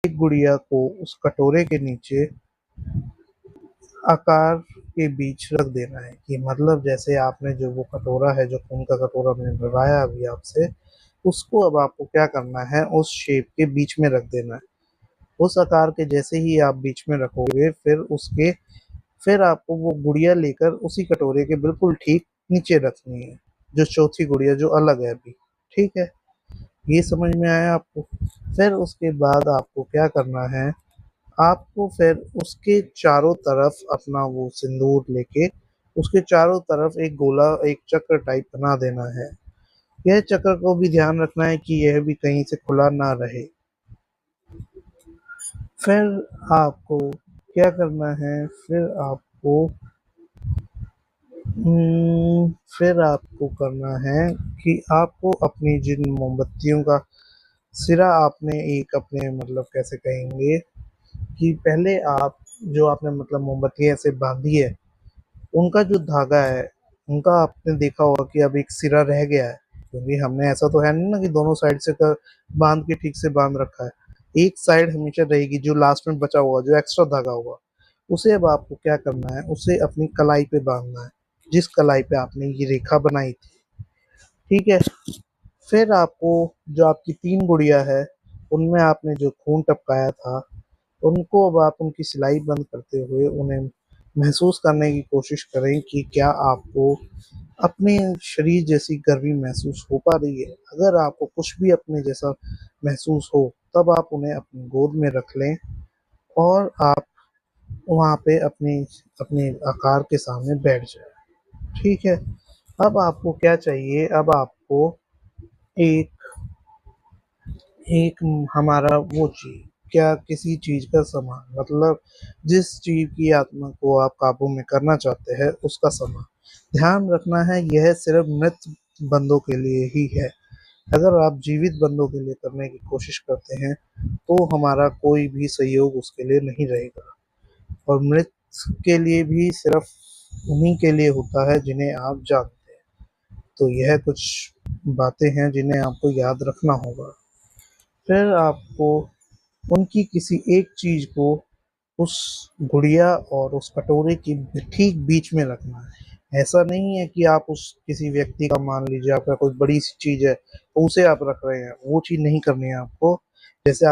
एक गुड़िया को उस कटोरे के नीचे आकार के बीच रख देना है कि मतलब जैसे आपने जो वो कटोरा है, जो खून का कटोरा मैंने भरवाया अभी आपसे, उसको अब आपको क्या करना है, उस शेप के बीच में रख देना है। उस आकार के जैसे ही आप बीच में रखोगे, फिर आपको वो गुड़िया लेकर उसी कटोरे के बिल्कुल ठीक नीचे रखनी है, जो चौथी गुड़िया जो अलग है अभी। ठीक है, ये समझ में आया आपको? फिर उसके बाद आपको क्या करना है, आपको फिर उसके चारों तरफ अपना वो सिंदूर लेके उसके चारों तरफ एक गोला, एक चक्र टाइप बना देना है। यह चक्र को भी ध्यान रखना है कि यह भी कहीं से खुला ना रहे। फिर आपको क्या करना है, फिर आपको करना है कि आपको अपनी जिन मोमबत्तियों का सिरा आपने एक अपने मतलब कैसे कहेंगे कि पहले आप जो आपने मतलब मोमबत्ती ऐसे बांधी है, उनका जो धागा है, उनका आपने देखा होगा कि अब एक सिरा रह गया है, क्योंकि हमने ऐसा तो है नहीं ना कि दोनों साइड से बांध के ठीक से बांध रखा है। एक साइड हमेशा रहेगी, जो लास्ट में बचा हुआ जो एक्स्ट्रा धागा होगा, उसे अब आपको क्या करना है, उसे अपनी कलाई पे बांधना है, जिस कलाई पे आपने ये रेखा बनाई थी। ठीक है, फिर आपको जो आपकी तीन गुड़िया है, उनमें आपने जो खून टपकाया था, उनको अब आप उनकी सिलाई बंद करते हुए उन्हें महसूस करने की कोशिश करें कि क्या आपको अपने शरीर जैसी गर्मी महसूस हो पा रही है। अगर आपको कुछ भी अपने जैसा महसूस हो, तब आप उन्हें अपनी गोद में रख लें और आप वहाँ पे अपनी अपने आकार के सामने बैठ जाए। ठीक है, अब आपको क्या चाहिए, अब आपको एक एक हमारा वो चाहिए, क्या किसी चीज का सामान, मतलब जिस चीज की आत्मा को आप काबू में करना चाहते हैं उसका सामान। ध्यान रखना है यह सिर्फ मृत बंदों के लिए ही है। अगर आप जीवित बंदों के लिए करने की कोशिश करते हैं तो हमारा कोई भी सहयोग उसके लिए नहीं रहेगा, और मृत के लिए भी सिर्फ उन्हीं के लिए होता है जिन्हें आप जानते हैं। तो यह कुछ बातें हैं जिन्हें आपको याद रखना होगा। फिर आपको उनकी किसी एक चीज को उस गुड़िया और उस कटोरे के ठीक बीच में रखना है। ऐसा नहीं है कि आप उस किसी व्यक्ति का, मान लीजिए आपका कोई बड़ी सी चीज है तो उसे आप रख रहे हैं, वो चीज नहीं करनी है आपको। जैसे